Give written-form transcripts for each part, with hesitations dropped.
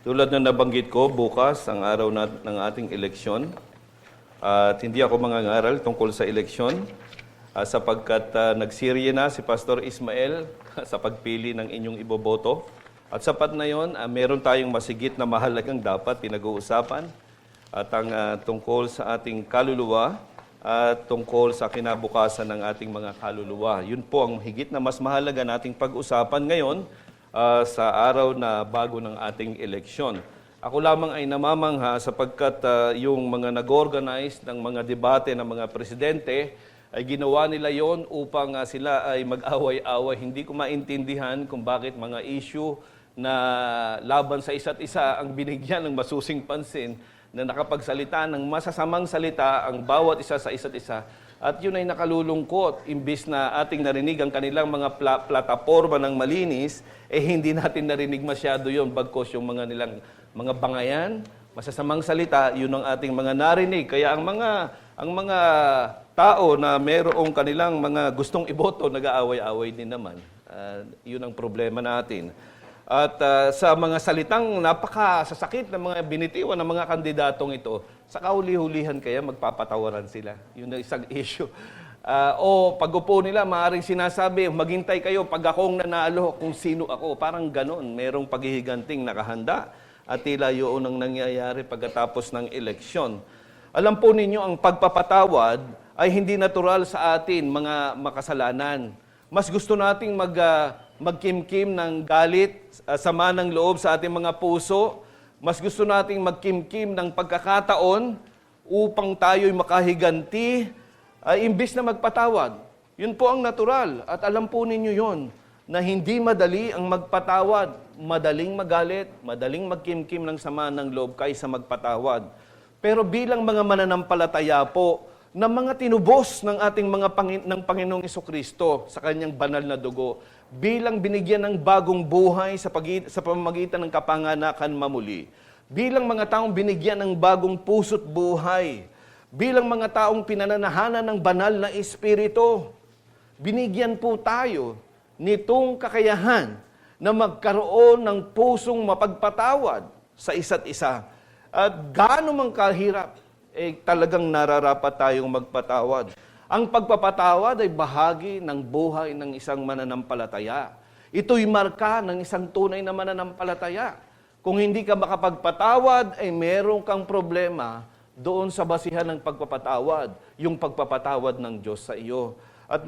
Tulad na nabanggit ko, bukas ang araw ng ating eleksyon. At hindi ako mangangaral tungkol sa eleksyon sapagkat nagsirye na si Pastor Ismael sa pagpili ng inyong iboboto. At sapat na yon, meron tayong masigit na mahalagang dapat pinag-uusapan at ang tungkol sa ating kaluluwa at tungkol sa kinabukasan ng ating mga kaluluwa. Yun po ang higit na mas mahalaga nating pag-usapan ngayon sa araw na bago ng ating eleksyon. Ako lamang ay namamangha sapagkat yung mga nag-organize ng mga debate ng mga presidente ay ginawa nila yon upang sila ay mag-away-away. Hindi ko maintindihan kung bakit mga issue na laban sa isa't isa ang binigyan ng masusing pansin na nakapagsalita ng masasamang salita ang bawat isa sa isa't isa. At yun ay nakalulungkot, imbis na ating narinig ang kanilang mga plataporma ng malinis, hindi natin narinig masyado yun, bagkos yung mga nilang mga bangayan, masasamang salita, yun ang ating mga narinig. Kaya ang mga tao na mayroong kanilang mga gustong iboto, nag-aaway-away din naman. Yun ang problema natin. At sa mga salitang napakasasakit na mga binitiwan ng mga kandidatong ito, sa kahuli-hulihan kaya magpapatawaran sila. Yun ang isang issue. O pag-upo nila, maaaring sinasabi, maghintay kayo pag akong nanalo kung sino ako. Parang ganon, merong paghihiganting nakahanda at tila yun ang nangyayari pagkatapos ng eleksyon. Alam po ninyo, ang pagpapatawad ay hindi natural sa atin, mga makasalanan. Mas gusto nating magkimkim ng galit, sama ng loob sa ating mga puso. Mas gusto nating magkimkim ng pagkakataon upang tayo'y makahiganti, imbis na magpatawad. Yun po ang natural. At alam po ninyo yon na hindi madali ang magpatawad. Madaling magalit, madaling magkimkim ng sama ng loob kaysa magpatawad. Pero bilang mga mananampalataya po, na mga tinubos ng ating ng Panginoong Jesucristo sa kanyang banal na dugo, bilang binigyan ng bagong buhay sa pamamagitan ng kapanganakan mamuli, bilang mga taong binigyan ng bagong puso't buhay, bilang mga taong pinananahanan ng banal na Espiritu, binigyan po tayo nitong kakayahan na magkaroon ng pusong mapagpatawad sa isa't isa. At gaano mang kahirap, talagang nararapat tayong magpatawad. Ang pagpapatawad ay bahagi ng buhay ng isang mananampalataya. Ito'y marka ng isang tunay na mananampalataya. Kung hindi ka makapagpatawad, ay meron kang problema doon sa basihan ng pagpapatawad, yung pagpapatawad ng Diyos sa iyo. At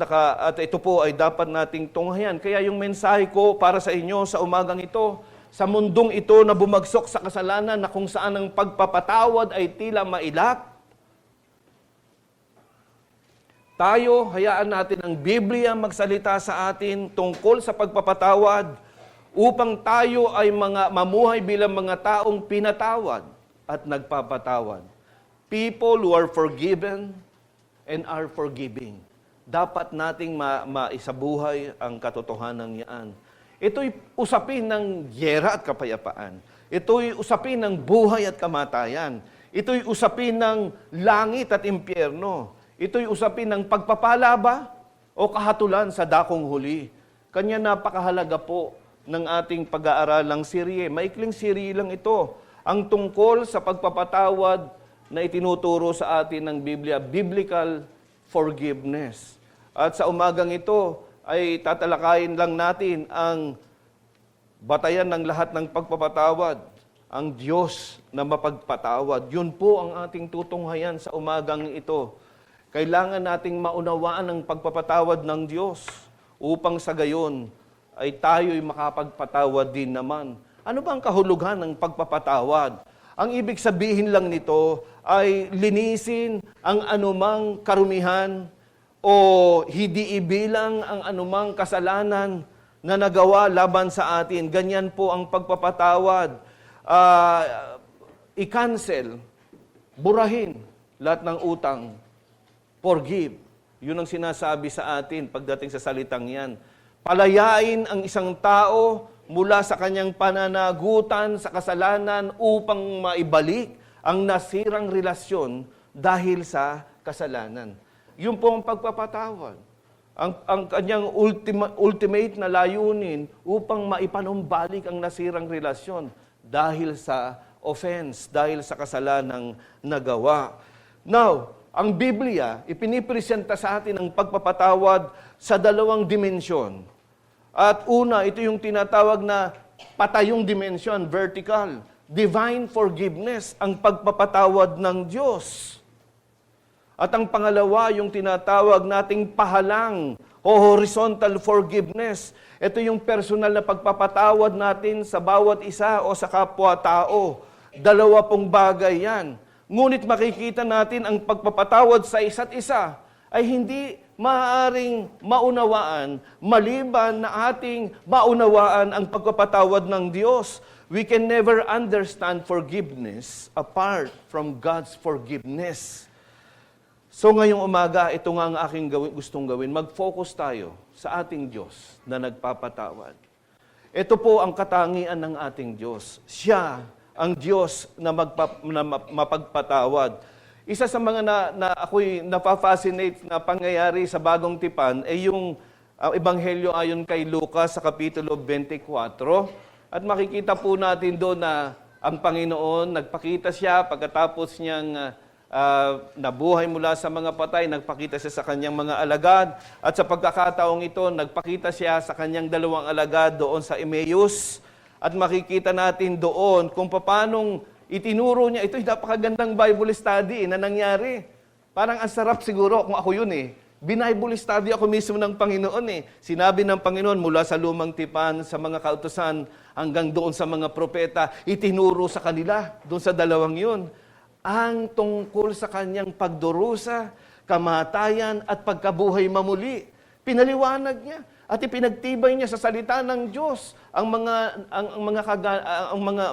ito po ay dapat nating tunghayan. Kaya yung mensahe ko para sa inyo sa umagang ito, sa mundong ito na bumagsok sa kasalanan na kung saan ang pagpapatawad ay tila mailap, tayo, hayaan natin ang Biblia magsalita sa atin tungkol sa pagpapatawad upang tayo ay mamuhay bilang mga taong pinatawad at nagpapatawad. People who are forgiven and are forgiving. Dapat nating maisabuhay ang katotohanan niyan. Ito'y usapin ng giyera at kapayapaan. Ito'y usapin ng buhay at kamatayan. Ito'y usapin ng langit at impyerno. Ito'y usapin ng pagpapala ba o kahatulan sa dakong huli. Kanya napakahalaga po ng ating pag-aaralang serye. Maikling serye lang ito. Ang tungkol sa pagpapatawad na itinuturo sa atin ng Biblia, biblical forgiveness. At sa umagang ito, ay tatalakayin lang natin ang batayan ng lahat ng pagpapatawad, ang Diyos na mapagpatawad. Yun po ang ating tutunghayan sa umagang ito. Kailangan nating maunawaan ang pagpapatawad ng Diyos upang sa gayon ay tayo'y makapagpatawad din naman. Ano ba ang kahulugan ng pagpapatawad? Ang ibig sabihin lang nito ay linisin ang anumang karumihan o hindi ibilang ang anumang kasalanan na nagawa laban sa atin. Ganyan po ang pagpapatawad. I-cancel, burahin lahat ng utang. Forgive. Yun ang sinasabi sa atin pagdating sa salitang yan. Palayain ang isang tao mula sa kanyang pananagutan sa kasalanan upang maibalik ang nasirang relasyon dahil sa kasalanan. Yun po ang pagpapatawad. Ang kanyang ultimate na layunin upang maipanumbalik ang nasirang relasyon dahil sa offense, dahil sa kasalanang nagawa. Now, ang Biblia, ipinipresenta sa atin ang pagpapatawad sa dalawang dimensyon. At una, ito yung tinatawag na patayong dimensyon, vertical. Divine forgiveness, ang pagpapatawad ng Diyos. At ang pangalawa, yung tinatawag nating pahalang o horizontal forgiveness. Ito yung personal na pagpapatawad natin sa bawat isa o sa kapwa-tao. Dalawa pong bagay yan. Ngunit makikita natin ang pagpapatawad sa isa't isa ay hindi maaaring maunawaan maliban na ating maunawaan ang pagpapatawad ng Diyos. We can never understand forgiveness apart from God's forgiveness. So ngayong umaga, ito nga ang aking gustong gawin. Mag-focus tayo sa ating Diyos na nagpapatawad. Ito po ang katangian ng ating Diyos. Siya ang Diyos na mapagpatawad. Isa sa mga na ako'y napafascinate na pangyayari sa Bagong Tipan ay yung Ebanghelyo ayon kay Lucas sa Kapitulo 24. At makikita po natin doon na ang Panginoon, nagpakita siya pagkatapos niyang nabuhay mula sa mga patay, nagpakita siya sa kanyang mga alagad. At sa pagkakataong ito, nagpakita siya sa kanyang dalawang alagad doon sa Emmaus. At makikita natin doon kung paanong itinuro niya. Ito'y napakagandang Bible study na nangyari. Parang ang sarap siguro kung ako yun eh. Bible study ako mismo ng Panginoon eh. Sinabi ng Panginoon mula sa lumang tipan, sa mga kautusan, hanggang doon sa mga propeta, itinuro sa kanila, doon sa dalawang yun, ang tungkol sa kanyang pagdurusa, kamatayan at pagkabuhay mamuli. Pinaliwanag niya at ipinagtibay niya sa salita ng Diyos ang mga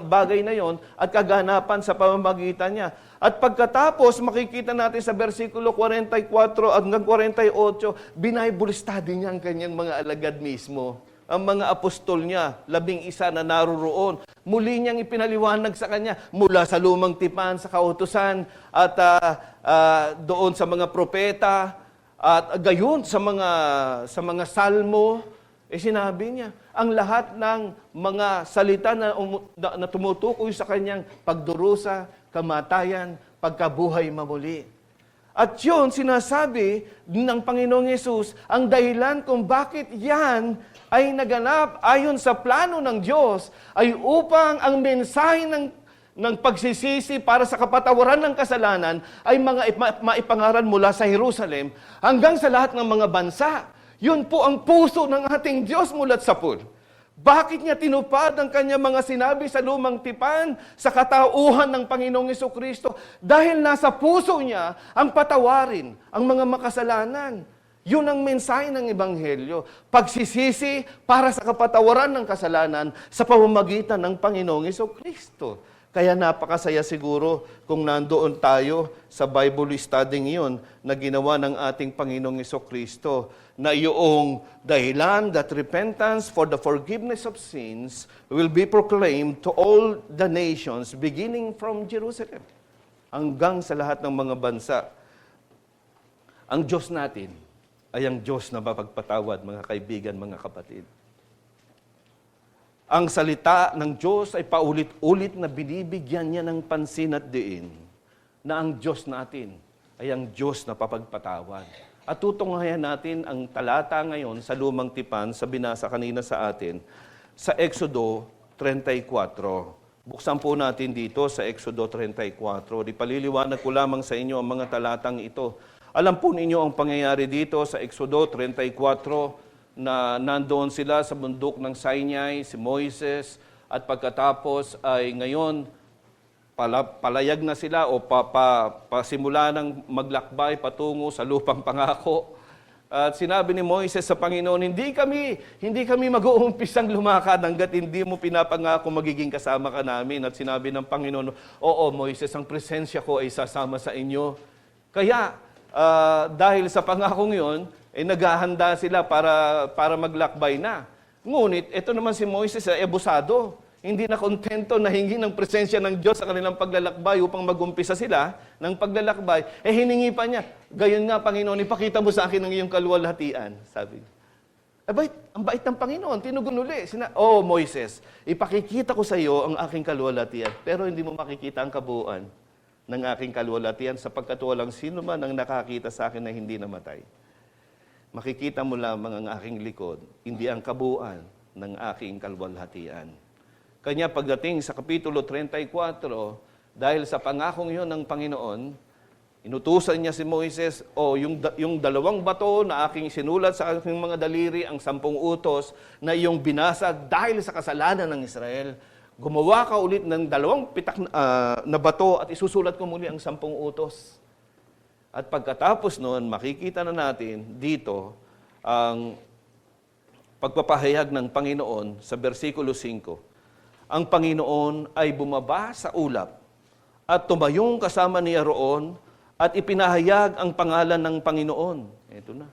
bagay na yon at kaganapan sa pamamagitan niya. At pagkatapos makikita natin sa bersikulo 44 hanggang 48, Bible study niya ang kanyang mga alagad mismo. Ang mga apostol niya, 11 na naruroon. Muli niyang ipinaliwanag sa kanya mula sa lumang tipan, sa kautusan, at doon sa mga propeta, at gayon sa mga salmo, sinabi niya, ang lahat ng mga salita na tumutukoy sa kanyang pagdurusa, kamatayan, pagkabuhay mamuli. At yun, sinasabi ng Panginoong Yesus, ang dahilan kung bakit yan ay naganap ayon sa plano ng Diyos ay upang ang mensahe ng pagsisisi para sa kapatawaran ng kasalanan ay maipangaral mula sa Jerusalem hanggang sa lahat ng mga bansa. Yun po ang puso ng ating Diyos mulat sa pool. Bakit niya tinupad ang kanyang mga sinabi sa lumang tipan, sa katauhan ng Panginoong Jesucristo? Dahil nasa puso niya ang patawarin ang mga makasalanan. Yun ang mensahe ng Ebanghelyo. Pagsisisi para sa kapatawaran ng kasalanan sa pamamagitan ng Panginoong Jesucristo. Kaya napakasaya siguro kung nandoon tayo sa Bible study ngayon na ginawa ng ating Panginoong Jesucristo na iyong dahilan that repentance for the forgiveness of sins will be proclaimed to all the nations beginning from Jerusalem hanggang sa lahat ng mga bansa. Ang Diyos natin ay ang Diyos na mapagpatawad, mga kaibigan, mga kapatid. Ang salita ng Diyos ay paulit-ulit na binibigyan niya ng pansin at diin na ang Diyos natin ay ang Diyos na papagpatawad. At tutunghayan natin ang talata ngayon sa lumang tipan, sa binasa kanina sa atin, sa Exodo 34. Buksan po natin dito sa Exodo 34. Paliliwanag ko lamang sa inyo ang mga talatang ito. Alam po ninyo ang pangyayari dito sa Exodo 34, na nandoon sila sa bundok ng Sinai, si Moises, at pagkatapos ay ngayon, palayag na sila o pasimula ng maglakbay patungo sa lupang pangako. At sinabi ni Moises sa Panginoon, hindi kami mag-uumpisang lumakad hanggat hindi mo pinapangako magiging kasama ka namin. At sinabi ng Panginoon, oo Moises, ang presensya ko ay sasama sa inyo. Kaya, dahil sa pangakong yon, naghahanda sila para maglakbay na. Ngunit, ito naman si Moises, ebusado. Hindi na kontento na hingi ng presensya ng Diyos sa kanilang paglalakbay upang mag-umpisa sila ng paglalakbay. Hiningi pa niya, gayon nga, Panginoon, ipakita mo sa akin ang iyong kaluwalhatian, sabi niya. Ang bait ng Panginoon, tinugon uli. Moises, ipakikita ko sa iyo ang aking kaluwalhatian, pero hindi mo makikita ang kabuuan ng aking kaluwalhatian sapagkat walang sino man ang nakakita sa akin na hindi namatay. Makikita mo lamang ang aking likod, hindi ang kabuuan ng aking kaluwalhatian. Kanya pagdating sa Kapitulo 34, dahil sa pangakong yun ng Panginoon, inutusan niya si Moises, yung dalawang bato na aking sinulat sa aking mga daliri, ang 10 utos na iyong binasag dahil sa kasalanan ng Israel, gumawa ka ulit ng 2 pitak na bato at isusulat ko muli ang 10 utos. At pagkatapos noon, makikita na natin dito ang pagpapahayag ng Panginoon sa versikulo 5. Ang Panginoon ay bumaba sa ulap at tumayong kasama niya roon at ipinahayag ang pangalan ng Panginoon. Ito na.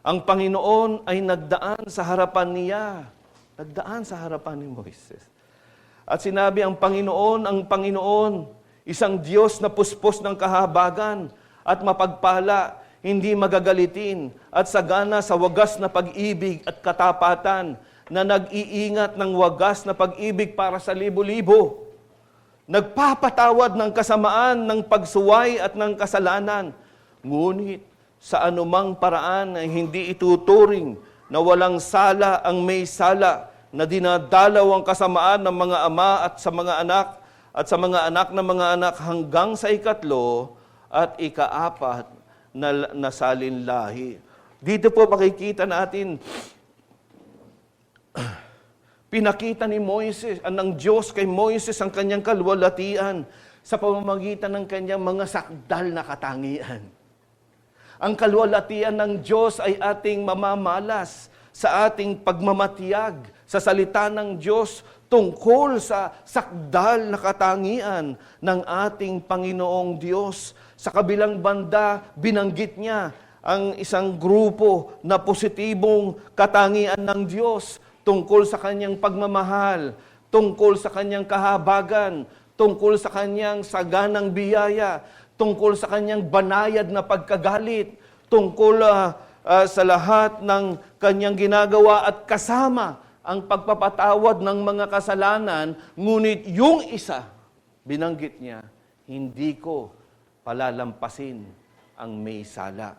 Ang Panginoon ay nagdaan sa harapan niya. Nagdaan sa harapan ni Moises. At sinabi ang Panginoon, isang Diyos na puspos ng kahabagan at mapagpala, hindi magagalitin, at sagana sa wagas na pag-ibig at katapatan, na nag-iingat ng wagas na pag-ibig para sa libo-libo. Nagpapatawad ng kasamaan, ng pagsuway at ng kasalanan. Ngunit sa anumang paraan ay hindi ituturing na walang sala ang may sala, na dinadalaw ang kasamaan ng mga ama at sa mga anak, at sa mga anak ng mga anak hanggang sa 3 at 4 na nasalinlahi. Dito po makikita natin, pinakita ni Moises, ng Diyos kay Moises ang kanyang kaluwalhatian sa pamamagitan ng kanyang mga sakdal na katangian. Ang kaluwalhatian ng Diyos ay ating mamamalas sa ating pagmamatiyag sa salita ng Diyos tungkol sa sakdal na katangian ng ating Panginoong Diyos. Sa kabilang banda, binanggit niya ang isang grupo na positibong katangian ng Diyos tungkol sa kanyang pagmamahal, tungkol sa kanyang kahabagan, tungkol sa kanyang saganang biyaya, tungkol sa kanyang banayad na pagkagalit, tungkol sa lahat ng kanyang ginagawa at kasama ang pagpapatawad ng mga kasalanan, ngunit yung isa, binanggit niya, hindi ko palalampasin ang may sala.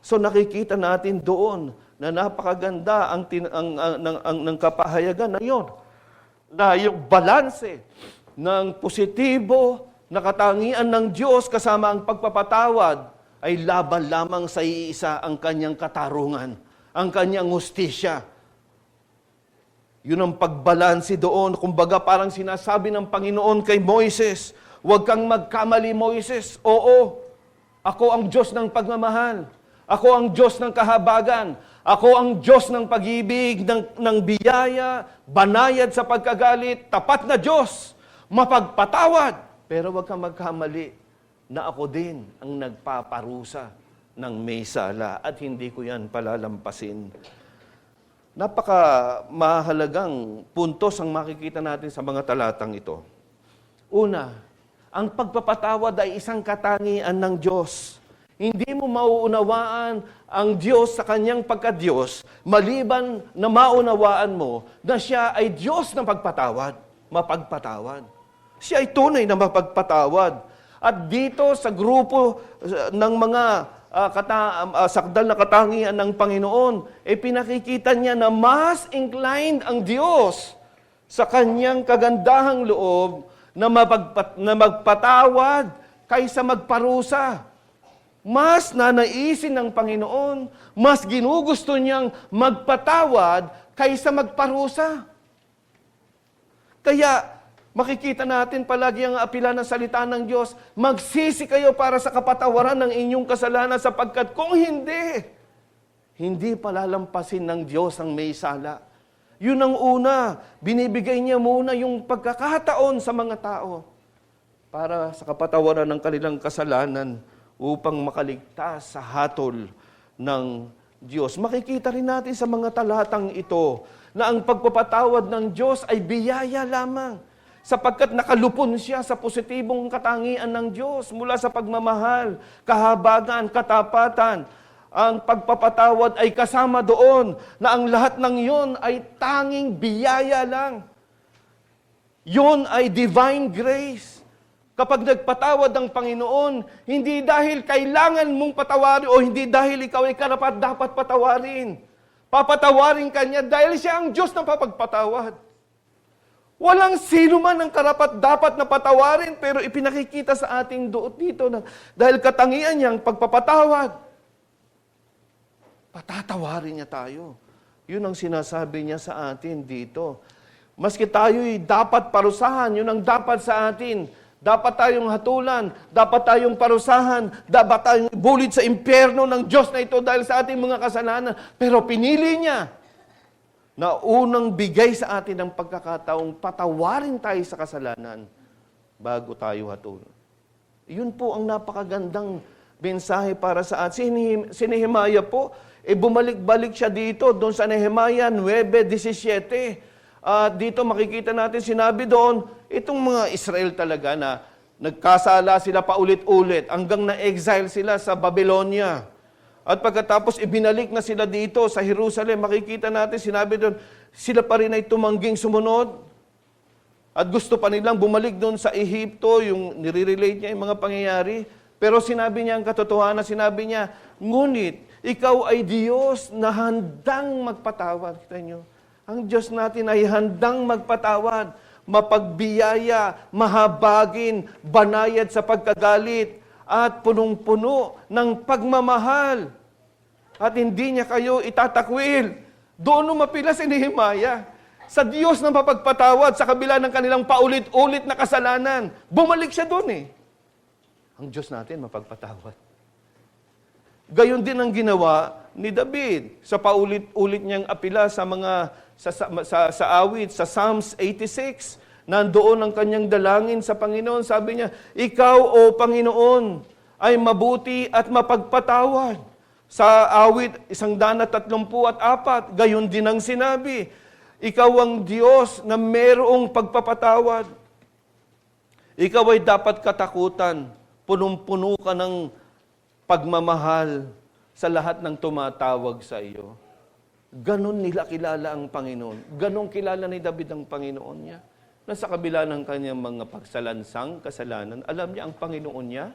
So nakikita natin doon na napakaganda ng kapahayagan na yun. Na yung balanse ng positibo na katangian ng Diyos kasama ang pagpapatawad ay laban lamang sa iisa, ang kanyang katarungan, ang kanyang hustisya. Yun ang pagbalanse doon. Kumbaga parang sinasabi ng Panginoon kay Moises, huwag kang magkamali, Moises. Oo, ako ang Diyos ng pagmamahal. Ako ang Diyos ng kahabagan. Ako ang Diyos ng pag-ibig, ng biyaya, banayad sa pagkagalit, tapat na Diyos, mapagpatawad. Pero huwag kang magkamali na ako din ang nagpaparusa ng may sala at hindi ko yan palalampasin. Napaka mahalagang puntos ang makikita natin sa mga talatang ito. Una, ang pagpapatawad ay isang katangian ng Diyos. Hindi mo mauunawaan ang Diyos sa kanyang pagka-Diyos maliban na maunawaan mo na siya ay Diyos ng pagpatawad, mapagpatawad. Siya ay tunay na mapagpatawad. At dito sa grupo ng mga sakdal na katangian ng Panginoon, pinakikita niya na mas inclined ang Diyos sa kanyang kagandahang loob na magpatawad kaysa magparusa. Mas nanaisin ng Panginoon, mas ginugusto niyang magpatawad kaysa magparusa. Kaya, makikita natin palagi ang apila ng salita ng Diyos, magsisi kayo para sa kapatawaran ng inyong kasalanan sapagkat kung hindi palalampasin ng Diyos ang may sala. Yun ang una, binibigay niya muna yung pagkakataon sa mga tao para sa kapatawaran ng kanilang kasalanan upang makaligtas sa hatol ng Diyos. Makikita rin natin sa mga talatang ito na ang pagpapatawad ng Diyos ay biyaya lamang sapagkat nakalupon siya sa positibong katangian ng Diyos mula sa pagmamahal, kahabagan, katapatan, ang pagpapatawad ay kasama doon na ang lahat ng yon ay tanging biyaya lang. Yon ay divine grace. Kapag nagpatawad ang Panginoon, hindi dahil kailangan mong patawarin o hindi dahil ikaw ay karapat dapat patawarin. Papatawarin ka niya dahil siya ang Diyos na papagpatawad. Walang sino man ang karapat dapat na patawarin, pero ipinakikita sa ating doot dito na dahil katangian niyang pagpapatawad, patatawarin niya tayo. Yun ang sinasabi niya sa atin dito. Maski tayo'y dapat parusahan, yun ang dapat sa atin. Dapat tayong hatulan, dapat tayong parusahan, dapat tayong bulit sa impyerno ng Diyos na ito dahil sa ating mga kasalanan. Pero pinili niya na unang bigay sa atin ang pagkakataong patawarin tayo sa kasalanan bago tayo hatulan. Yun po ang napakagandang mensahe para sa atin. Si Nehemiah po, bumalik-balik siya dito, doon sa Nehemiah 9:17. Dito makikita natin, sinabi doon, itong mga Israel talaga na nagkasala sila paulit-ulit hanggang na-exile sila sa Babylonia. At pagkatapos ibinalik na sila dito sa Jerusalem, makikita natin, sinabi doon, sila pa rin ay tumangging sumunod. At gusto pa nilang bumalik doon sa Ehipto, yung nire-relate niya yung mga pangyayari. Pero sinabi niya ang katotohanan, sinabi niya, ngunit, ikaw ay Diyos na handang magpatawad. Kita niyo? Ang Diyos natin ay handang magpatawad, mapagbiyaya, mahabagin, banayad sa pagkagalit, at punong-puno ng pagmamahal. At hindi niya kayo itatakwil. Doon mapila si Nehemiah. Sa Diyos na mapagpatawad sa kabila ng kanilang paulit-ulit na kasalanan. Bumalik siya doon eh. Ang Diyos natin mapagpatawad. Gayon din ang ginawa ni David sa paulit-ulit niyang apila sa mga sa awit, sa Psalms 86. Nandoon ang kanyang dalangin sa Panginoon. Sabi niya, ikaw, O Panginoon, ay mabuti at mapagpatawad. Sa awit 134, gayon din ang sinabi, ikaw ang Diyos na mayroong pagpapatawad. Ikaw ay dapat katakutan, punong-puno ka ng pagmamahal sa lahat ng tumatawag sa iyo. Ganon nila kilala ang Panginoon. Ganon kilala ni David ang Panginoon niya. Na sa kabila ng kanyang mga pagsalansang kasalanan, alam niya ang Panginoon niya,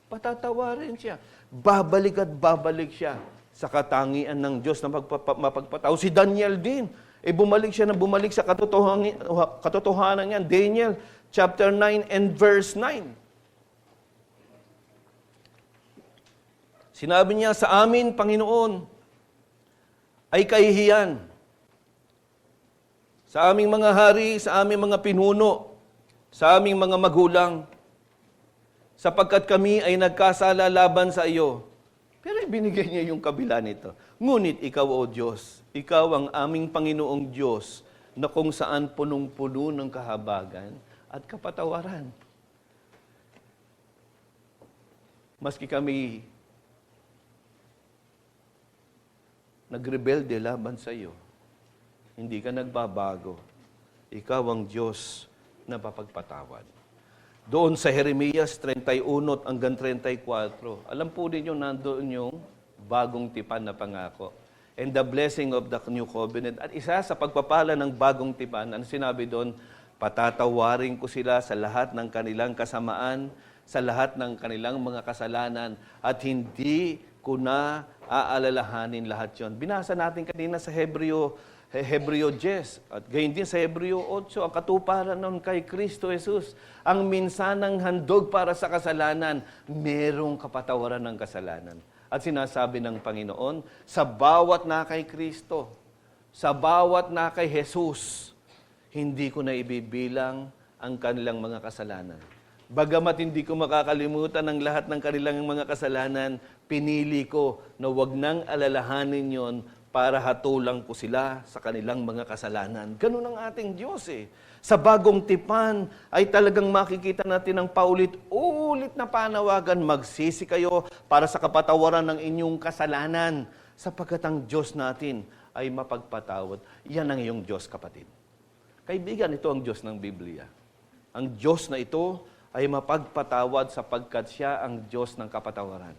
patatawarin siya. Babalik at babalik siya sa katangian ng Diyos na mapagpatawad. Si Daniel din, bumalik siya na bumalik sa katotohanan niya. Daniel chapter 9 and verse 9. Sinabi niya, sa amin, Panginoon, ay kahihiyan. Sa aming mga hari, sa aming mga pinuno, sa aming mga magulang, sapagkat kami ay nagkasala laban sa iyo. Pero ibinigay niya yung kabila nito. Ngunit ikaw, O Diyos, ikaw ang aming Panginoong Diyos, na kung saan punong-puno ng kahabagan at kapatawaran. Maski kami nagrebelde laban sa iyo, hindi ka nagbabago. Ikaw ang Diyos na papagpatawad. Doon sa Jeremias 31 hanggang 34, alam po ninyo, nandoon yung bagong tipan na pangako. And the blessing of the new covenant. At isa sa pagpapala ng bagong tipan, ang sinabi doon, patatawarin ko sila sa lahat ng kanilang kasamaan, sa lahat ng kanilang mga kasalanan, at hindi ko na aalalahanin lahat yon. Binasa natin kanina sa Hebreo 10, at gayon din sa Hebreo 8, ang katuparan nun kay Kristo Jesus, ang minsanang handog para sa kasalanan, merong kapatawaran ng kasalanan. At sinasabi ng Panginoon, sa bawat na kay Kristo, sa bawat na kay Jesus, hindi ko na ibibilang ang kanilang mga kasalanan. Bagamat hindi ko makakalimutan ang lahat ng kanilang mga kasalanan, pinili ko na wag nang alalahanin yon para hatulang ko sila sa kanilang mga kasalanan. Ganun ang ating Diyos eh. Sa bagong tipan ay talagang makikita natin ang paulit-ulit na panawagan, magsisi kayo para sa kapatawaran ng inyong kasalanan, sapagkat ang Diyos natin ay mapagpatawad. Yan ang iyong Diyos, kapatid. Kaibigan, ito ang Diyos ng Biblia. Ang Diyos na ito ay mapagpatawad sapagkat siya ang Diyos ng kapatawaran.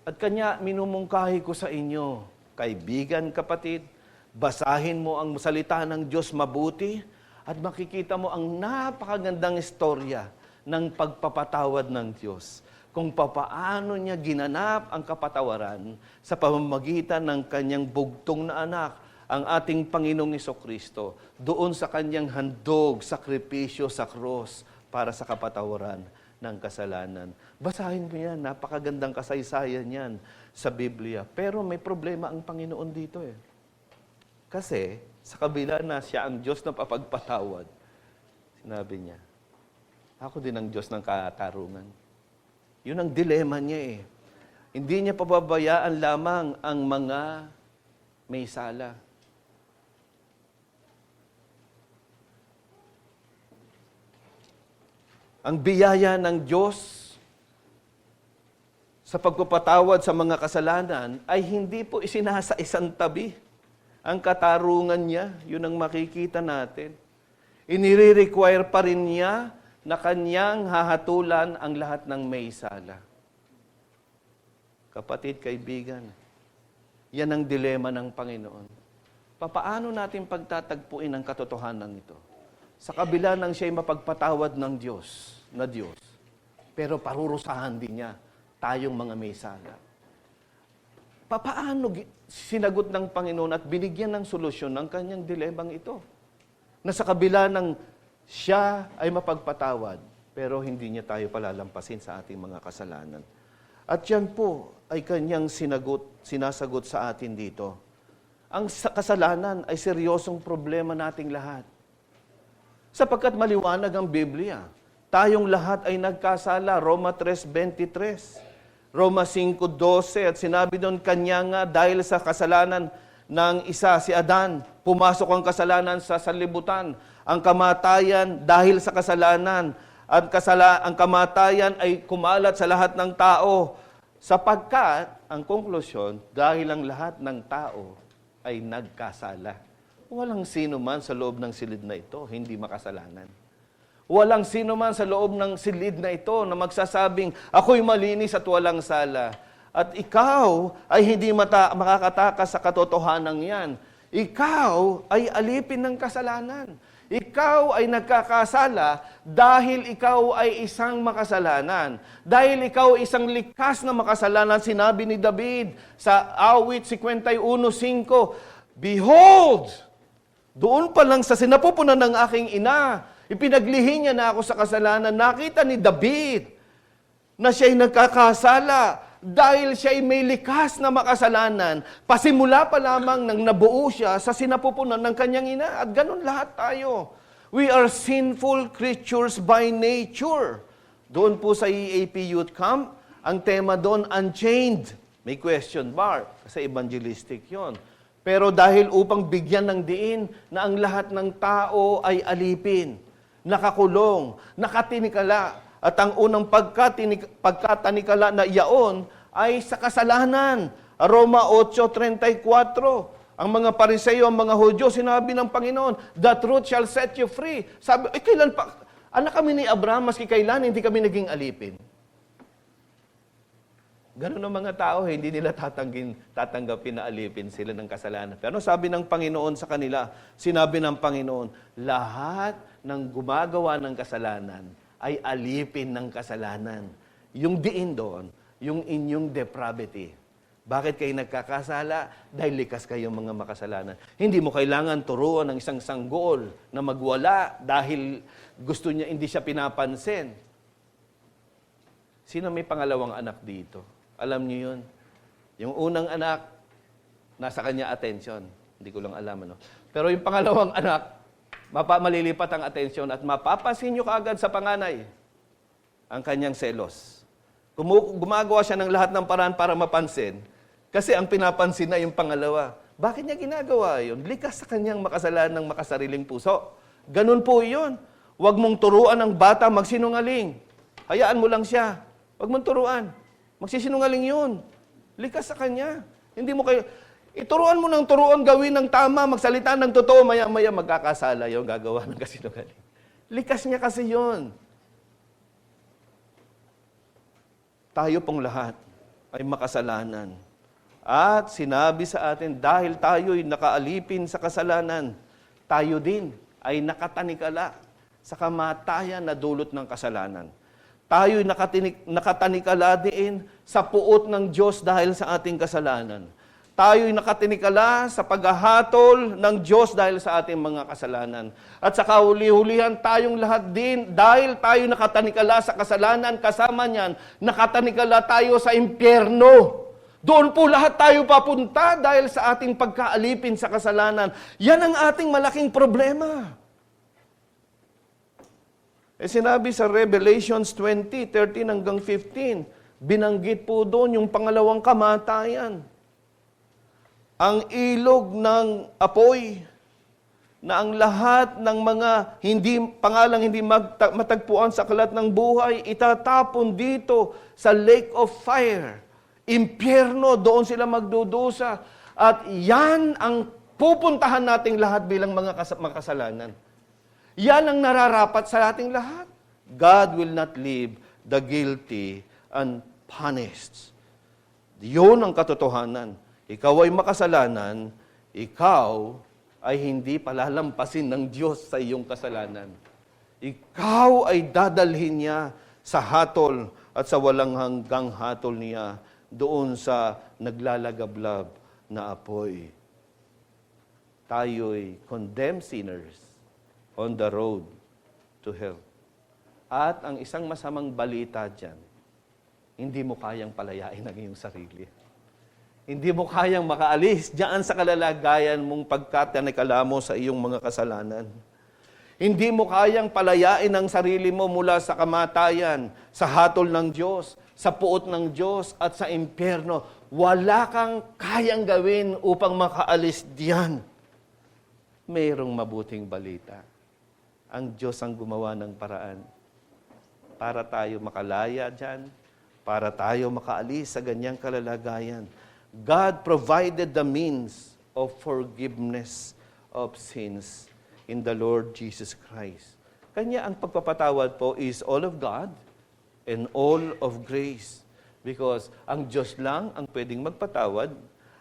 At kanya minumungkahi ko sa inyo, kaibigan, kapatid, basahin mo ang salita ng Diyos mabuti at makikita mo ang napakagandang istorya ng pagpapatawad ng Diyos. Kung papaano niya ginanap ang kapatawaran sa pamamagitan ng kanyang bugtong na anak, ang ating Panginoong Hesukristo, doon sa kanyang handog, sakripisyo sa krus para sa kapatawaran ng kasalanan. Basahin mo yan, napakagandang kasaysayan yan sa Biblia. Pero may problema ang Panginoon dito eh. Kasi sa kabila na siya ang Diyos na papagpatawad, sinabi niya, ako din ang Diyos ng katarungan. Yun ang dilema niya eh. Hindi niya pababayaan lamang ang mga may sala. Ang biyaya ng Diyos sa pagpapatawad sa mga kasalanan ay hindi po isinasa isang tabi. Ang katarungan niya, yun ang makikita natin. Inire-require pa rin niya na kanyang hahatulan ang lahat ng may sala. Kapatid, kaibigan, yan ang dilema ng Panginoon. Papaano natin pagtatagpuin ang katotohanan nito? Sa kabila ng siya'y mapagpatawad ng Diyos, na Diyos, pero parurusahan din niya tayong mga may sala. Papaano sinagot ng Panginoon at binigyan ng solusyon ng kanyang dilemang ito? Na sa kabila ng siya ay mapagpatawad, pero hindi niya tayo palalampasin sa ating mga kasalanan. At yan po ay kanyang sinasagot sa atin dito. Ang kasalanan ay seryosong problema nating lahat. Sapagkat maliwanag ang Biblia. Tayong lahat ay nagkasala. Roma 3:23. Roma 5:12. At sinabi doon, kanya nga dahil sa kasalanan ng isa, si Adan, pumasok ang kasalanan sa sanlibutan. Ang kamatayan dahil sa kasalanan. At ang kamatayan ay kumalat sa lahat ng tao. Sapagkat, ang konklusyon, dahil ang lahat ng tao ay nagkasala. Walang sino man sa loob ng silid na ito, hindi makasalanan. Walang sino man sa loob ng silid na ito na magsasabing, ako'y malinis at walang sala. At ikaw ay hindi makakatakas sa katotohanan yan. Ikaw ay alipin ng kasalanan. Ikaw ay nagkakasala dahil ikaw ay isang makasalanan. Dahil ikaw isang likas na makasalanan, sinabi ni David sa awit 51:5, Behold! Doon pa lang sa sinapupunan ng aking ina, ipinaglihi niya na ako sa kasalanan. Nakita ni David na siya'y nagkakasala dahil siya'y may likas na makasalanan. Pasimula pa lamang nang nabuo siya sa sinapupunan ng kanyang ina. At ganun lahat tayo. We are sinful creatures by nature. Doon po sa EAP Youth Camp, ang tema doon, Unchained. May question mark, kasi evangelistic yon. Pero dahil upang bigyan ng diin na ang lahat ng tao ay alipin, nakakulong, nakatinikala, at ang unang pagkatanikala na iyaon ay sa kasalanan. Roma 8:34. Ang mga Pariseo, ang mga Hudyo, sinabi ng Panginoon, the truth shall set you free. Sabi, kailan pa? Anak kami ni Abraham, maski kailan, hindi kami naging alipin. Ganun ang mga tao, hindi nila tatanggapin na alipin sila ng kasalanan. Pero sabi ng Panginoon sa kanila, sinabi ng Panginoon, lahat ng gumagawa ng kasalanan ay alipin ng kasalanan. Yung diin doon, yung inyong depravity. Bakit kayo nagkakasala? Dahil likas kayong mga makasalanan. Hindi mo kailangan turuan ng isang sanggol na magwala dahil gusto niya, hindi siya pinapansin. Sino may pangalawang anak dito? Alam niyo yun? Yung unang anak, nasa kanya atensyon. Hindi ko lang alam, ano. Pero yung pangalawang anak, malilipat ang atensyon at mapapansin niyo kaagad sa panganay ang kanyang selos. Gumagawa siya ng lahat ng paraan para mapansin. Kasi ang pinapansin na yung pangalawa. Bakit niya ginagawa yun? Likas sa kanyang makasalan ng makasariling puso. Ganun po yun. Huwag mong turuan ang bata magsinungaling. Hayaan mo lang siya. Huwag mong turuan. Magsisinungaling yun. Likas sa kanya. Hindi mo kayo... Ituruan mo ng turuan, gawin ng tama, magsalita ng totoo, maya-maya magkakasala yung gagawa ng kasinungaling. Likas niya kasi yun. Tayo pong lahat ay makasalanan. At sinabi sa atin, dahil tayo'y nakaalipin sa kasalanan, tayo din ay nakatanikala sa kamatayan na dulot ng kasalanan. Tayo'y nakatanikala din sa puot ng Diyos dahil sa ating kasalanan. Tayo'y nakatinikala sa paghahatol ng Diyos dahil sa ating mga kasalanan. At sa kahuli-hulihan tayong lahat din, dahil tayo nakatanikala sa kasalanan, kasama niyan, nakatanikala tayo sa impyerno. Doon po lahat tayo papunta dahil sa ating pagkaalipin sa kasalanan. Yan ang ating malaking problema. Sinabi sa Revelations 20, 13 hanggang 15, binanggit po doon yung pangalawang kamatayan. Ang ilog ng apoy, na ang lahat ng mga pangalang hindi matagpuan sa kalat ng buhay, itatapon dito sa lake of fire. Impyerno, doon sila magdudusa. At yan ang pupuntahan nating lahat bilang mga makasalanan. Yan ang nararapat sa ating lahat. God will not leave the guilty unpunished. Yun ang katotohanan. Ikaw ay makasalanan, ikaw ay hindi palalampasin ng Diyos sa iyong kasalanan. Ikaw ay dadalhin niya sa hatol at sa walang hanggang hatol niya doon sa naglalagablab na apoy. Tayo'y condemned sinners on the road to hell. At ang isang masamang balita dyan, hindi mo kayang palayain ang iyong sarili. Hindi mo kayang makaalis dyan sa kalalagayan mong pagkatanikala mo sa iyong mga kasalanan. Hindi mo kayang palayain ang sarili mo mula sa kamatayan, sa hatol ng Diyos, sa puot ng Diyos at sa impyerno. Wala kang kayang gawin upang makaalis diyan. Mayroong mabuting balita. Ang Diyos ang gumawa ng paraan para tayo makalaya diyan, para tayo makaalis sa ganyang kalalagayan. God provided the means of forgiveness of sins in the Lord Jesus Christ. Kanya ang pagpapatawad po is all of God and all of grace. Because ang Diyos lang ang pwedeng magpatawad,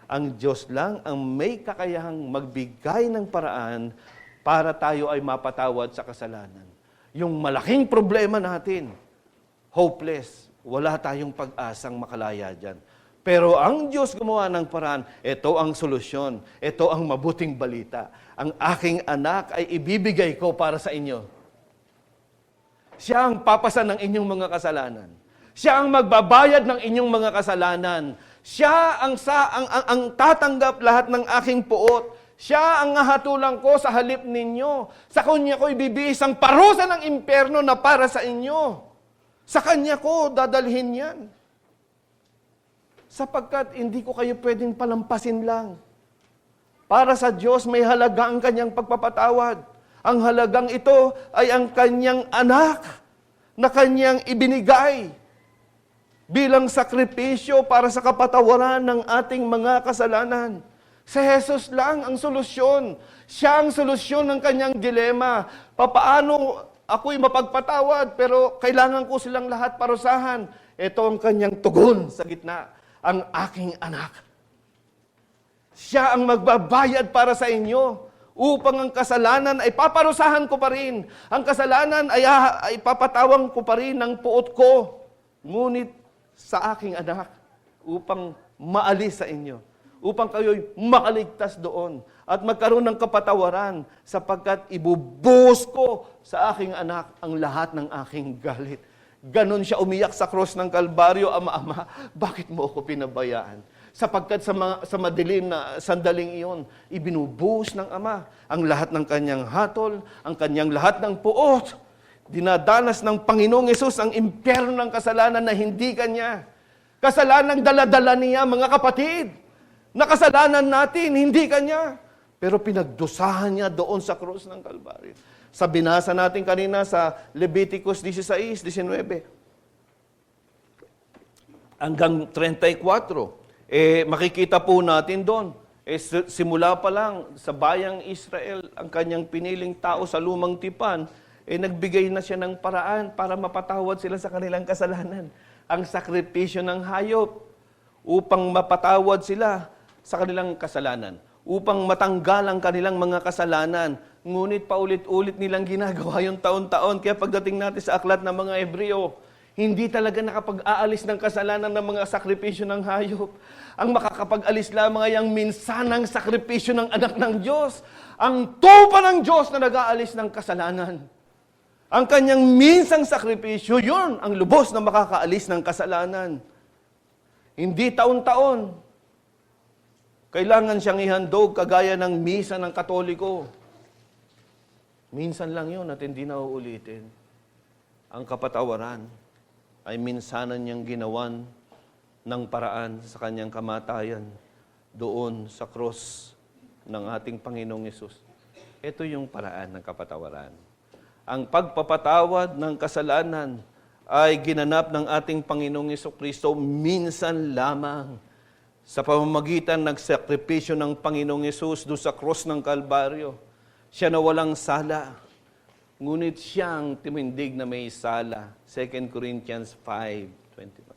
ang Diyos lang ang may kakayahang magbigay ng paraan para tayo ay mapatawad sa kasalanan. Yung malaking problema natin, hopeless, wala tayong pag-asang makalaya dyan. Pero ang Diyos gumawa ng paraan, ito ang solusyon, ito ang mabuting balita. Ang aking anak ay ibibigay ko para sa inyo. Siya ang papasan ng inyong mga kasalanan. Siya ang magbabayad ng inyong mga kasalanan. Siya ang tatanggap lahat ng aking puot. Siya ang hatulang ko sa halip ninyo. Sa Kanya ko ibibigay ang parusa ng impyerno na para sa inyo. Sa Kanya ko dadalhin yan. Sapagkat hindi ko kayo pwedeng palampasin lang. Para sa Diyos, may halaga ang Kanyang pagpapatawad. Ang halagang ito ay ang Kanyang anak na Kanyang ibinigay bilang sakripisyo para sa kapatawaran ng ating mga kasalanan. Si Jesus lang ang solusyon. Siya ang solusyon ng Kanyang dilema. Papaano ako'y mapagpatawad pero kailangan ko silang lahat parusahan? Ito ang Kanyang tugon sa gitna. Ang aking anak. Siya ang magbabayad para sa inyo upang ang kasalanan ay paparusahan ko pa rin. Ang kasalanan ay papatawang ko pa rin ng puot ko. Ngunit sa aking anak upang maalis sa inyo. Upang kayo'y makaligtas doon at magkaroon ng kapatawaran sapagkat ibubuhos ko sa aking anak ang lahat ng aking galit. Ganon siya umiyak sa cross ng Kalbaryo, Ama, bakit mo ako pinabayaan? Sapagkat sa madilim na sandaling iyon, ibinubuhos ng Ama ang lahat ng Kanyang hatol, ang Kanyang lahat ng puot. Dinadanas ng Panginoong Yesus ang impyerno ng kasalanan na hindi Kanya. Kasalanan dala-dala niya, mga kapatid. Na kasalanan natin, hindi Kanya. Pero pinagdusahan niya doon sa krus ng Kalbaryo. Sa binasa natin kanina sa Leviticus 16, 19 hanggang 34, makikita po natin doon. Simula pa lang sa bayang Israel, ang kanyang piniling tao sa lumang tipan, nagbigay na siya ng paraan para mapatawad sila sa kanilang kasalanan. Ang sakripisyo ng hayop. upang mapatawad sila sa kanilang kasalanan, upang matanggal ang kanilang mga kasalanan. Ngunit paulit-ulit nilang ginagawa yung taon-taon. Kaya pagdating natin sa aklat ng mga Hebreo, hindi talaga nakapag-aalis ng kasalanan ng mga sakripisyo ng hayop. Ang makakapag-alis lamang ay ang minsanang sakripisyo ng anak ng Diyos. Ang tupa ng Diyos na nag-aalis ng kasalanan. Ang kanyang minsang sakripisyo, yun ang lubos na makakaalis ng kasalanan. Hindi taon-taon. Kailangan siyang ihandog kagaya ng misa ng Katoliko. Minsan lang yun at hindi na uulitin. Ang kapatawaran ay minsanan niyang ginawan ng paraan sa kanyang kamatayan doon sa cross ng ating Panginoong Yesus. Ito yung paraan ng kapatawaran. Ang pagpapatawad ng kasalanan ay ginanap ng ating Panginoong Jesucristo minsan lamang sa pamamagitan ng sakripisyo ng Panginoong Yesus doon sa cross ng Kalbaryo. Siya na walang sala, ngunit siyang tumindig na may sala. 2 Corinthians 5:21.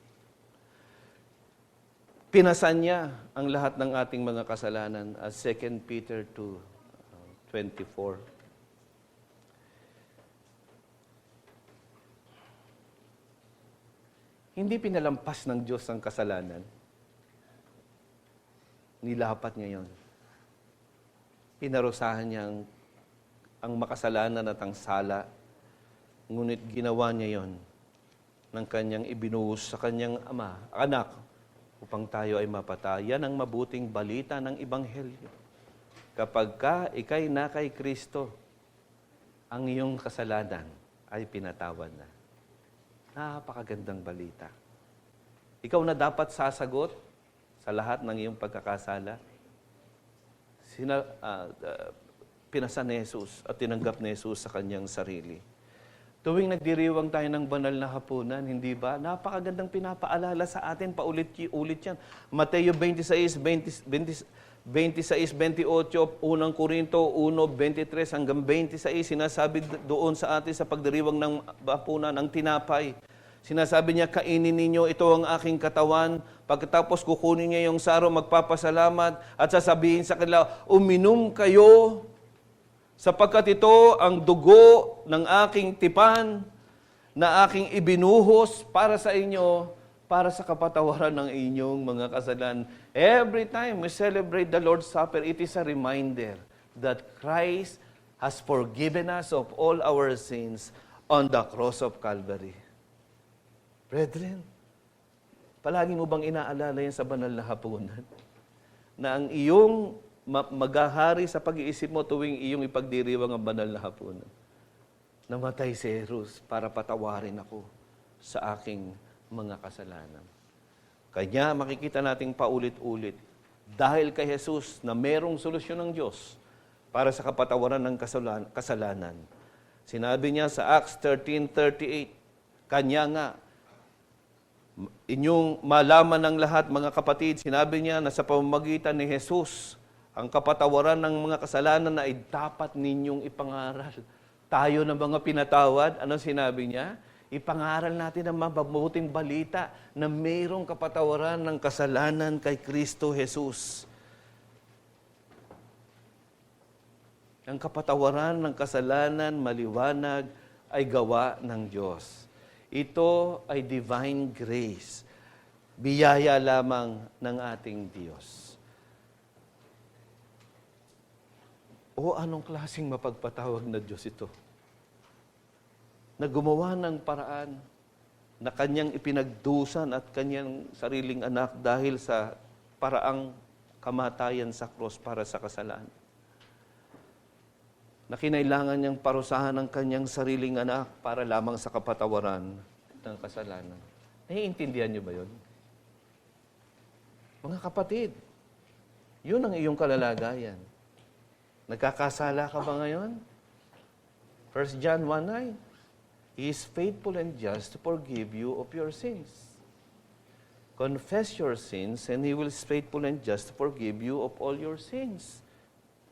Pinasan niya ang lahat ng ating mga kasalanan as 2 Peter 2:24. Hindi pinalampas ng Diyos ang kasalanan. Nilapat niya yon. Pinarusahan niya ang makasalanan at ang sala. Ngunit ginawa niya yon ng kanyang ibinuhos sa kanyang anak, upang tayo ay mapatayan ang mabuting balita ng Ebanghelyo. Kapag ikay na kay Kristo, ang iyong kasalanan ay pinatawad na. Napakagandang balita. Ikaw na dapat sasagot sa lahat ng iyong pagkakasala. Pinasan ni Jesus at tinanggap ni Jesus sa kanyang sarili. Tuwing nagdiriwang tayo ng banal na hapunan, hindi ba? Napakagandang pinapaalala sa atin, paulit-ulit yan. Mateo 26:28, 1 Korinto 1:23 hanggang 26, sinasabi doon sa atin sa pagdiriwang ng hapunan ang tinapay. Sinasabi niya, kainin ninyo, ito ang aking katawan. Pagkatapos kukunin niya yung saro, magpapasalamat at sasabihin sa kanila, uminom kayo sapagkat ito ang dugo ng aking tipan na aking ibinuhos para sa inyo, para sa kapatawaran ng inyong mga kasalanan. Every time we celebrate the Lord's Supper, it is a reminder that Christ has forgiven us of all our sins on the cross of Calvary. Brethren, palagi mo bang inaalala yan sa banal na hapunan? Na ang iyong maghahari sa pag-iisip mo tuwing iyong ipagdiriwang ang banal na hapunan. Namatay si Jesus para patawarin ako sa aking mga kasalanan. Kanya makikita nating paulit-ulit, dahil kay Jesus na merong solusyon ng Diyos para sa kapatawaran ng kasalanan. Sinabi niya sa Acts 13:38, kanya nga, inyong malaman ng lahat, mga kapatid, sinabi niya na sa pamamagitan ni Jesus, ang kapatawaran ng mga kasalanan na ay dapat ninyong ipangaral. Tayo na mga pinatawad, anong sinabi niya? Ipangaral natin ang mabuting balita na mayroong kapatawaran ng kasalanan kay Kristo Jesus. Ang kapatawaran ng kasalanan, maliwanag, ay gawa ng Diyos. Ito ay divine grace. Biyaya lamang ng ating Diyos. O anong klaseng mapagpatawag na Diyos ito? Na gumawa ng paraan na kanyang ipinagdusan at kanyang sariling anak dahil sa paraang kamatayan sa krus para sa kasalanan. Na kinailangan niyang parusahan ang kanyang sariling anak para lamang sa kapatawaran ng kasalanan. Naiintindihan niyo ba yun? Mga kapatid, yun ang iyong kalalagayan. Nagkakasala ka ba ngayon? 1 John 1:9, He is faithful and just to forgive you of your sins. Confess your sins and He will be faithful and just to forgive you of all your sins.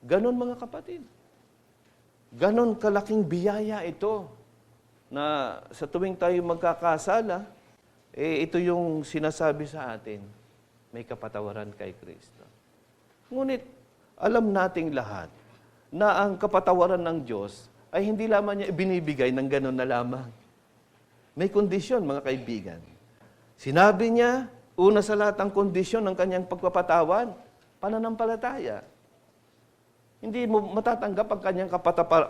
Ganon mga kapatid. Ganon kalaking biyaya ito na sa tuwing tayo magkakasala, ito yung sinasabi sa atin. may kapatawaran kay Kristo. Ngunit, alam nating lahat na ang kapatawaran ng Diyos ay hindi lamang niya ibinibigay ng gano'n na lamang. May kondisyon, mga kaibigan. Sinabi niya, una sa lahat ang kondisyon ng kanyang pagpapatawad, pananampalataya. Hindi mo matatanggap ang kanyang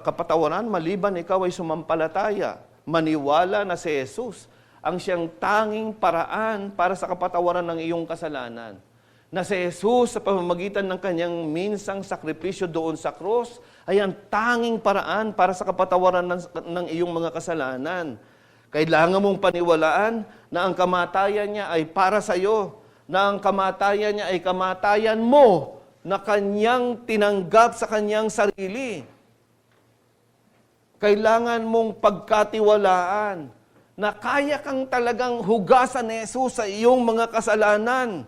kapatawaran maliban ikaw ay sumampalataya. Maniwala na si Jesus ang siyang tanging paraan para sa kapatawaran ng iyong kasalanan. Na si Jesus sa pamamagitan ng kanyang minsang sakripisyo doon sa krus ay ang tanging paraan para sa kapatawaran ng iyong mga kasalanan. Kailangan mong paniwalaan na ang kamatayan niya ay para sa iyo, na ang kamatayan niya ay kamatayan mo, na kanyang tinanggap sa kanyang sarili. Kailangan mong pagkatiwalaan na kaya kang talagang hugasan ni Jesus sa iyong mga kasalanan.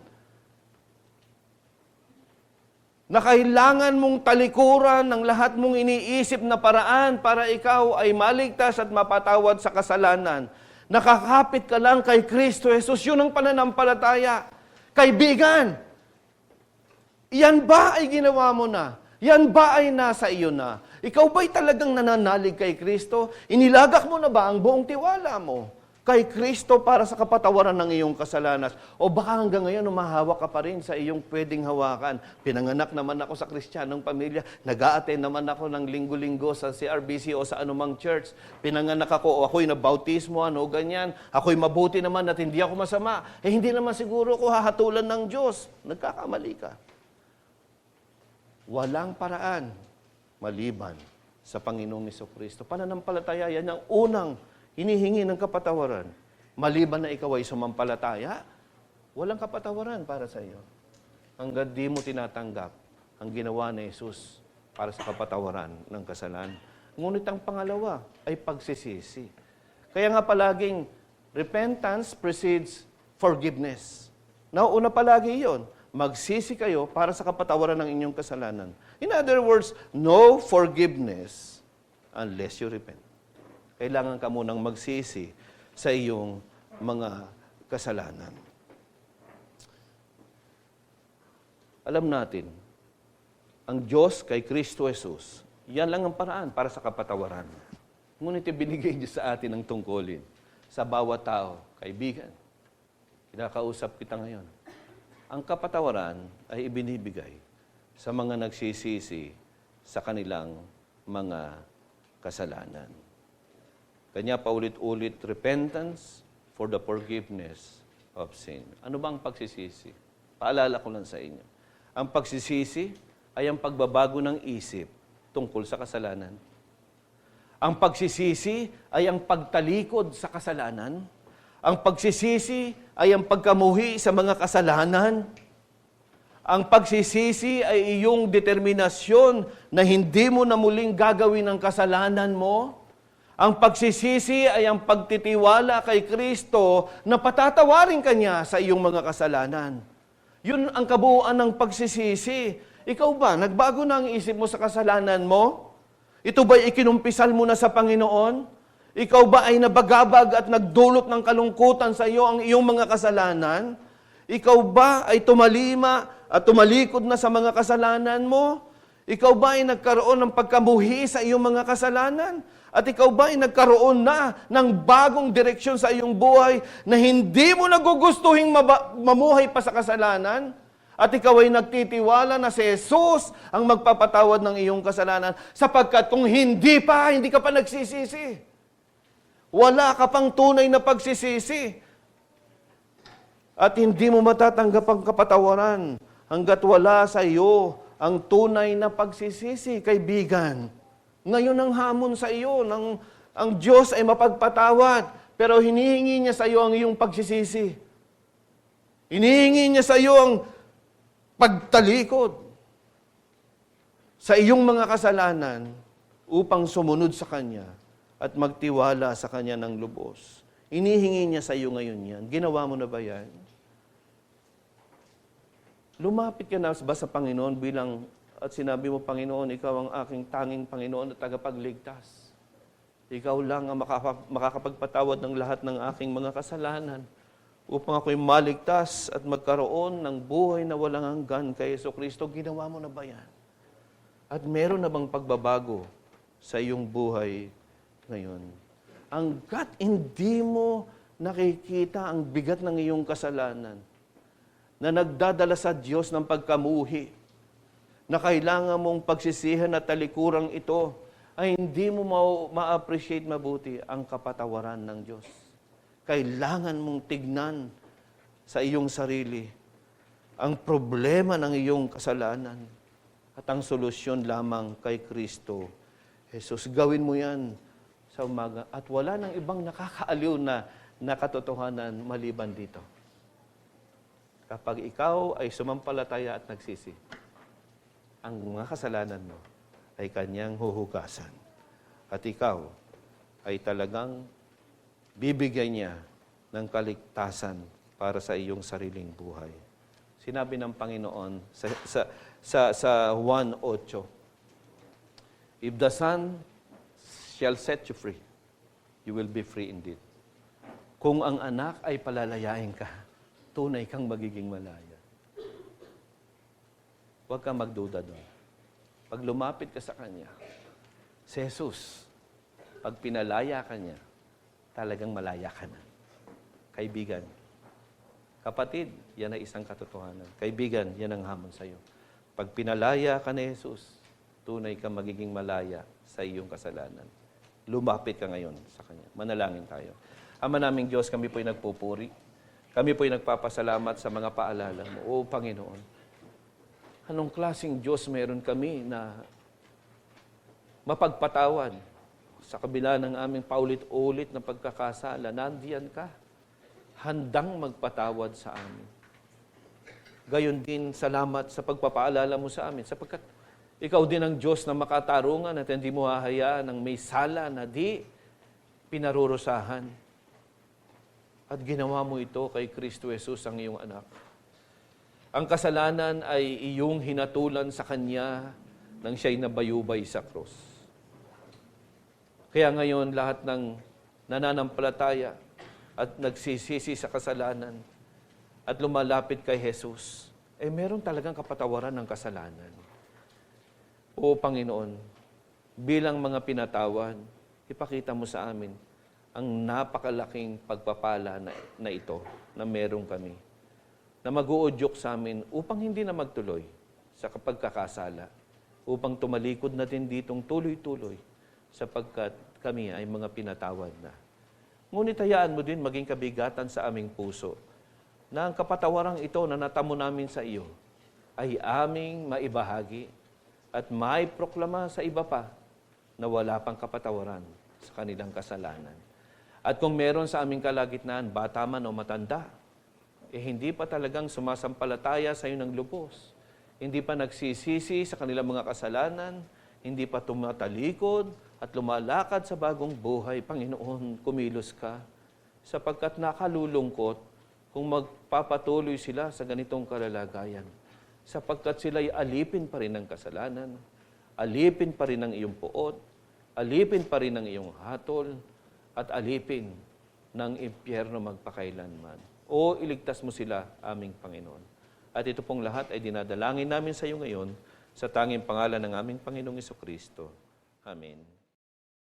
Na kailangan mong talikuran ng lahat mong iniisip na paraan para ikaw ay maligtas at mapatawad sa kasalanan. Nakakapit ka lang kay Kristo Jesus. Yun ang pananampalataya. Kaibigan, yan ba ay ginawa mo na? Yan ba ay nasa iyo na? Ikaw ba'y talagang nananalig kay Kristo? Inilagak mo na ba ang buong tiwala mo kay Kristo para sa kapatawaran ng iyong kasalanan? O baka hanggang ngayon umahawak ka pa rin sa iyong pwedeng hawakan. Pinanganak naman ako sa Kristiyanong pamilya. Nag-a-attend naman ako ng linggo-linggo sa CRBC o sa anumang church. Pinanganak ako o ako'y nabautismo, ganyan. Ako'y mabuti naman at hindi ako masama. Hindi naman siguro ko hahatulan ng Diyos. Nagkakamali ka. Walang paraan maliban sa Panginoong Jesucristo. Pananampalataya, yan ang unang hinihingi ng kapatawaran. Maliban na ikaw ay sumampalataya, walang kapatawaran para sa iyo. Hangga't di mo tinatanggap ang ginawa ni Jesus para sa kapatawaran ng kasalanan. Ngunit ang pangalawa ay pagsisisi. Kaya nga palaging, repentance precedes forgiveness. Nauuna palagi yon. Magsisi kayo para sa kapatawaran ng inyong kasalanan. In other words, no forgiveness unless you repent. Kailangan ka munang magsisi sa iyong mga kasalanan. Alam natin, ang Diyos kay Kristo Jesus, yan lang ang paraan para sa kapatawaran. Ngunit ibinigay Diyos sa atin ang tungkulin sa bawat tao, kaibigan. Kinakausap kita ngayon. Ang kapatawaran ay ibinibigay sa mga nagsisisi sa kanilang mga kasalanan. Kanya paulit-ulit, repentance for the forgiveness of sin. Ano bang pagsisisi? Paalala ko lang sa inyo. Ang pagsisisi ay ang pagbabago ng isip tungkol sa kasalanan. Ang pagsisisi ay ang pagtalikod sa kasalanan. Ang pagsisisi ay ang pagkamuhi sa mga kasalanan. Ang pagsisisi ay iyong determinasyon na hindi mo na muling gagawin ang kasalanan mo. Ang pagsisisi ay ang pagtitiwala kay Kristo na patatawarin ka niya sa iyong mga kasalanan. Yun ang kabuuan ng pagsisisi. Ikaw ba, nagbago na ang isip mo sa kasalanan mo? Ito ba'y ikinumpisal mo na sa Panginoon? Ikaw ba ay nabagabag at nagdulot ng kalungkutan sa iyo ang iyong mga kasalanan? Ikaw ba ay tumalima at tumalikod na sa mga kasalanan mo? Ikaw ba ay nagkaroon ng pagkamuhi sa iyong mga kasalanan? At ikaw ba ay nagkaroon na ng bagong direksyon sa iyong buhay na hindi mo nagugustuhing mamuhay pa sa kasalanan? At ikaw ay nagtitiwala na si Jesus ang magpapatawad ng iyong kasalanan sapagkat kung hindi ka pa nagsisisi. Wala ka pang tunay na pagsisisi. At hindi mo matatanggap ang kapatawaran hanggat wala sa iyo ang tunay na pagsisisi, kaibigan. Ngayon ang hamon sa iyo, ang Diyos ay mapagpatawad, pero hinihingi niya sa iyo ang iyong pagsisisi. Hinihingi niya sa iyo ang pagtalikod sa iyong mga kasalanan upang sumunod sa Kanya at magtiwala sa Kanya ng lubos. Inihingi niya sa iyo ngayon yan. Ginawa mo na ba yan? Lumapit ka na ba sa Panginoon at sinabi mo, Panginoon, Ikaw ang aking tanging Panginoon at tagapagligtas. Ikaw lang ang makakapagpatawad ng lahat ng aking mga kasalanan. upang ako'y maligtas at magkaroon ng buhay na walang hanggan kay Jesucristo. Ginawa mo na ba yan? At meron na bang pagbabago sa iyong buhay ngayon? Hangga't hindi mo nakikita ang bigat ng iyong kasalanan, na nagdadala sa Diyos ng pagkamuhi, na kailangan mong pagsisihan at talikuran ito, ay hindi mo ma-appreciate mabuti ang kapatawaran ng Diyos. Kailangan mong tignan sa iyong sarili ang problema ng iyong kasalanan at ang solusyon lamang kay Kristo Jesus. Gawin mo yan sa umaga at wala nang ibang nakakaaliw na katotohanan maliban dito. Kapag ikaw ay sumampalataya at nagsisi, ang mga kasalanan mo ay kanyang huhugasan. At ikaw ay talagang bibigyan niya ng kaligtasan para sa iyong sariling buhay. Sinabi ng Panginoon sa 1:8, if the Son shall set you free, you will be free indeed. Kung ang anak ay palalayain ka, tunay kang magiging malaya. Huwag kang magduda doon. Pag lumapit ka sa Kanya, si Jesus, pag pinalaya ka niya, talagang malaya ka na. Kaibigan, kapatid, yan ay isang katotohanan. Kaibigan, yan ang hamon sa iyo. Pag pinalaya ka ni Jesus, tunay ka magiging malaya sa iyong kasalanan. Lumapit ka ngayon sa Kanya. Manalangin tayo. Ama naming Diyos, kami po'y nagpupuri. Kami po'y nagpapasalamat sa mga paalala mo. O Panginoon, anong klaseng Diyos meron kami na mapagpatawad sa kabila ng aming paulit-ulit na pagkakasala? Nandiyan ka, handang magpatawad sa amin. Gayon din, salamat sa pagpapaalala mo sa amin, sapagkat ikaw din ang Diyos na makatarungan at hindi mo hahayaan ng may sala na di pinarurusahan. At ginawa mo ito kay Kristo Jesus, ang iyong anak. Ang kasalanan ay iyong hinatulan sa Kanya nang siya'y nabayubay sa krus. Kaya ngayon, lahat ng nananampalataya at nagsisisi sa kasalanan at lumalapit kay Jesus, meron talagang kapatawaran ng kasalanan. O Panginoon, bilang mga pinatawad, ipakita mo sa amin ang napakalaking pagpapala na ito na meron kami, na mag-uudyok sa amin upang hindi na magtuloy sa pagkakasala, upang tumalikod natin ditong tuloy-tuloy sapagkat kami ay mga pinatawad na. Ngunit hayaan mo din maging kabigatan sa aming puso na ang kapatawarang ito na natamo namin sa iyo ay aming maibahagi at may proklama sa iba pa na wala pang kapatawaran sa kanilang kasalanan. At kung meron sa aming kalagitnaan, bata man o matanda, hindi pa talagang sumasampalataya sa iyo ng lubos, hindi pa nagsisisi sa kanilang mga kasalanan, hindi pa tumatalikod at lumalakad sa bagong buhay, Panginoon, kumilos ka, sapagkat nakalulungkot kung magpapatuloy sila sa ganitong kalalagayan, sapagkat sila'y alipin pa rin ng kasalanan, alipin pa rin ng iyong puot, alipin pa rin ng iyong hatol, at alipin ng impyerno magpakailanman. O iligtas mo sila, aming Panginoon. At ito pong lahat ay dinadalangin namin sa iyo ngayon sa tanging pangalan ng aming Panginoong Jesucristo. Amen.